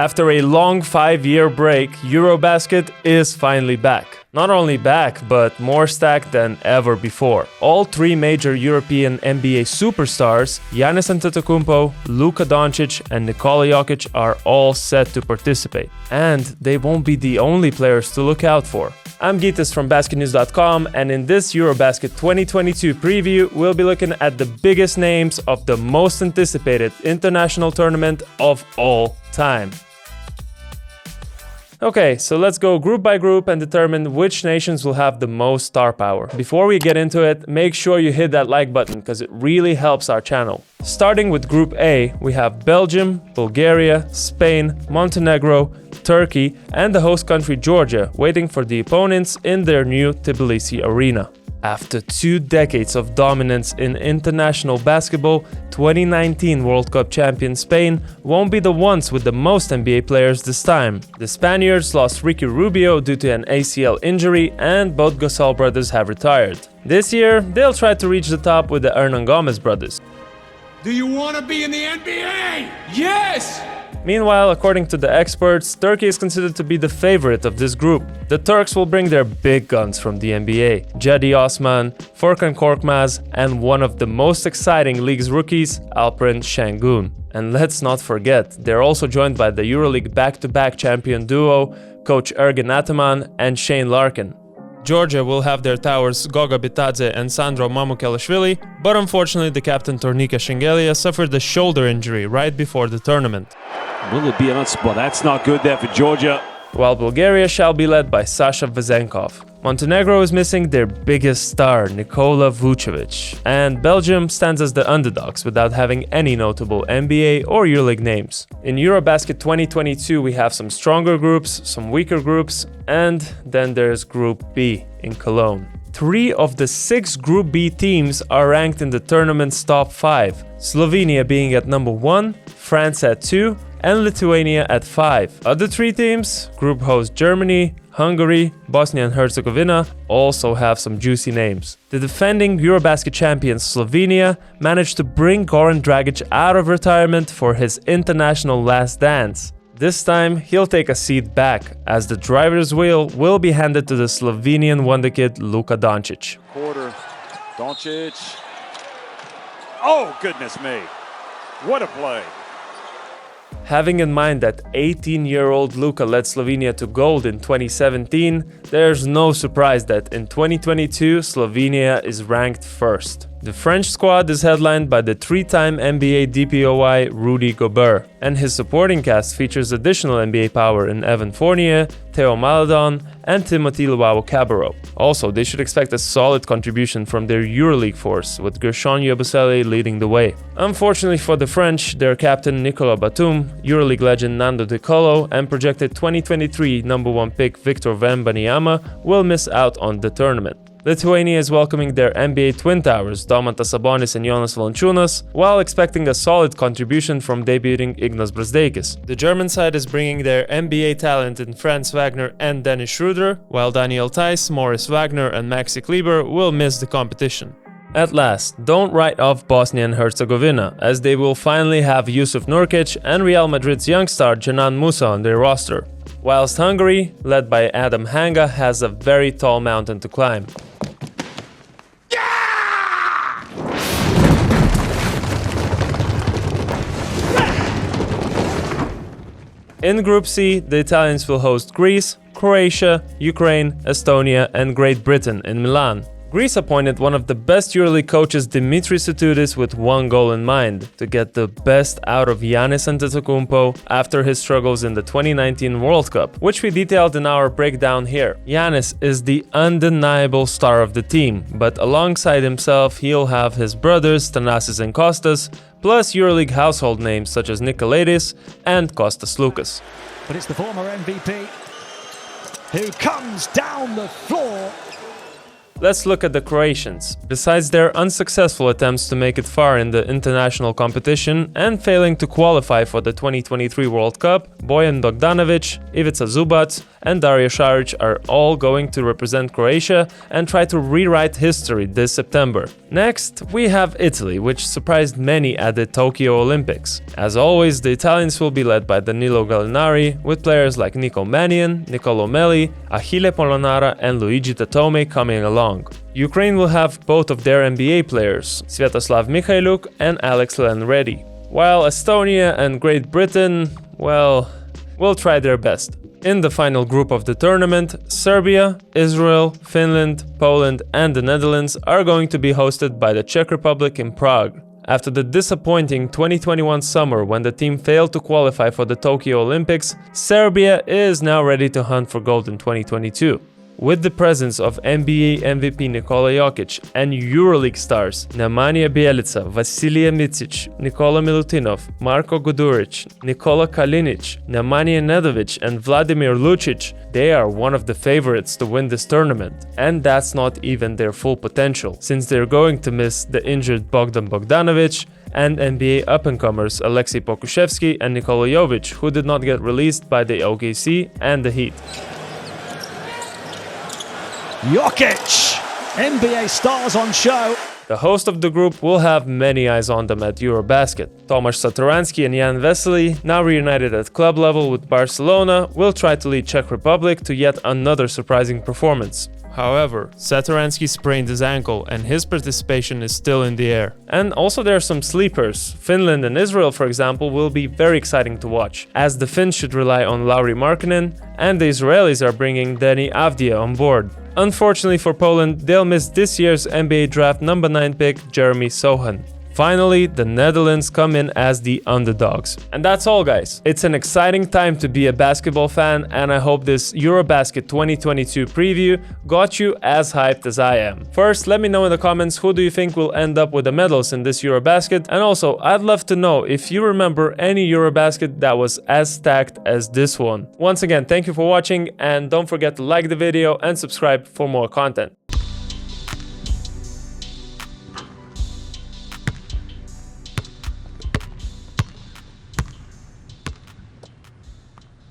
After a long 5-year break, EuroBasket is finally back. Not only back, but more stacked than ever before. All three major European NBA superstars, Giannis Antetokoumpo, Luka Doncic and Nikola Jokic, are all set to participate. And they won't be the only players to look out for. I'm Gitas from basketnews.com, and in this EuroBasket 2022 preview, we'll be looking at the biggest names of the most anticipated international tournament of all time. Okay, so let's go group by group and determine which nations will have the most star power. Before we get into it, make sure you hit that like button because it really helps our channel. Starting with Group A, we have Belgium, Bulgaria, Spain, Montenegro, Turkey, and the host country Georgia waiting for the opponents in their new Tbilisi arena. After 2 decades of dominance in international basketball, 2019 World Cup champion Spain won't be the ones with the most NBA players this time. The Spaniards lost Ricky Rubio due to an ACL injury, and both Gasol brothers have retired. This year, they'll try to reach the top with the Hernan Gomez brothers. Do you want to be in the NBA? Yes! Meanwhile, according to the experts, Turkey is considered to be the favorite of this group. The Turks will bring their big guns from the NBA, Cedi Osman, Furkan Korkmaz, and one of the most exciting league's rookies, Alperen Şengün. And let's not forget, they're also joined by the EuroLeague back-to-back champion duo, coach Ergin Ataman and Shane Larkin. Georgia will have their towers Goga Bitadze and Sandro Mamukelashvili, but unfortunately the captain Tornika Shengelia suffered a shoulder injury right before the tournament. Will it be an spot? That's not good there for Georgia. While Bulgaria shall be led by Sasha Vezenkov. Montenegro is missing their biggest star, Nikola Vucevic, and Belgium stands as the underdogs without having any notable NBA or EuroLeague names. In EuroBasket 2022 we have some stronger groups, some weaker groups, and then there's Group B in Cologne. 3 of the 6 Group B teams are ranked in the tournament's top 5, Slovenia being at number 1, France at 2, and Lithuania at 5. Other 3 teams, group host Germany, Hungary, Bosnia and Herzegovina, also have some juicy names. The defending EuroBasket champions Slovenia managed to bring Goran Dragic out of retirement for his international last dance. This time, he'll take a seat back, as the driver's wheel will be handed to the Slovenian wonderkid Luka Doncic. Quarter, Doncic. Oh, goodness me. What a play. Having in mind that 18-year-old Luka led Slovenia to gold in 2017, there's no surprise that in 2022 Slovenia is ranked first. The French squad is headlined by the 3-time NBA DPOY Rudy Gobert, and his supporting cast features additional NBA power in Evan Fournier, Theo Maledon, and Timothy Luwawu-Cabarrot. Also, they should expect a solid contribution from their EuroLeague force, with Gershon Yabusele leading the way. Unfortunately for the French, their captain Nicolas Batum, EuroLeague legend Nando De Colo, and projected 2023 number 1 pick Victor Wembanyama will miss out on the tournament. Lithuania is welcoming their NBA twin towers, Domantas Sabonis and Jonas Valanciunas, while expecting a solid contribution from debuting Ignas Brazdeikis. The German side is bringing their NBA talent in Franz Wagner and Dennis Schroeder, while Daniel Theis, Morris Wagner and Maxi Kleber will miss the competition. At last, don't write off Bosnia and Herzegovina, as they will finally have Yusuf Nurkic and Real Madrid's young star Canan Musa on their roster. Whilst Hungary, led by Adam Hanga, has a very tall mountain to climb. In Group C, the Italians will host Greece, Croatia, Ukraine, Estonia, and Great Britain in Milan. Greece appointed one of the best EuroLeague coaches, Dimitris Sotoudis, with one goal in mind: to get the best out of Giannis Antetokoumpo after his struggles in the 2019 World Cup, which we detailed in our breakdown here. Giannis is the undeniable star of the team, but alongside himself he'll have his brothers Thanasis and Kostas, plus EuroLeague household names such as Nikolaidis and Kostas Loukas. But it's the former MVP who comes down the floor. let's look at the Croatians. Besides their unsuccessful attempts to make it far in the international competition and failing to qualify for the 2023 World Cup, Bojan Bogdanovic, Ivica Zubac, and Dario Saric are all going to represent Croatia and try to rewrite history this September. Next, we have Italy, which surprised many at the Tokyo Olympics. As always, the Italians will be led by Danilo Gallinari, with players like Nico Mannion, Niccolò Melli, Achille Polonara, and Luigi Tatome coming along. Ukraine will have both of their NBA players, Sviatoslav Mikhailuk and Alex Len-Reddy, while Estonia and Great Britain, well, will try their best. In the final group of the tournament, Serbia, Israel, Finland, Poland, and the Netherlands are going to be hosted by the Czech Republic in Prague. After the disappointing 2021 summer when the team failed to qualify for the Tokyo Olympics, Serbia is now ready to hunt for gold in 2022. With the presence of NBA MVP Nikola Jokic and EuroLeague stars Nemanja Bjelica, Vasilije Micic, Nikola Milutinov, Marko Guduric, Nikola Kalinic, Nemanja Nedovic, and Vladimir Lucic, they are one of the favorites to win this tournament. And that's not even their full potential, since they're going to miss the injured Bogdan Bogdanovic and NBA up-and-comers Aleksej Pokusevski and Nikola Jovic, who did not get released by the OKC and the Heat. Jokic! NBA stars on show. The host of the group will have many eyes on them at EuroBasket. Tomasz Satoranski and Jan Vesely, now reunited at club level with Barcelona, will try to lead Czech Republic to yet another surprising performance. However, Satoranski sprained his ankle and his participation is still in the air. And also there are some sleepers. Finland and Israel, for example, will be very exciting to watch, as the Finns should rely on Lauri Markkanen and the Israelis are bringing Deni Avdija on board. Unfortunately for Poland, they'll miss this year's NBA draft number 9 pick Jeremy Sohan. Finally, the Netherlands come in as the underdogs. And that's all, guys. It's an exciting time to be a basketball fan, and I hope this EuroBasket 2022 preview got you as hyped as I am. First, let me know in the comments who do you think will end up with the medals in this EuroBasket, and also, I'd love to know if you remember any EuroBasket that was as stacked as this one. Once again, thank you for watching, and don't forget to like the video and subscribe for more content.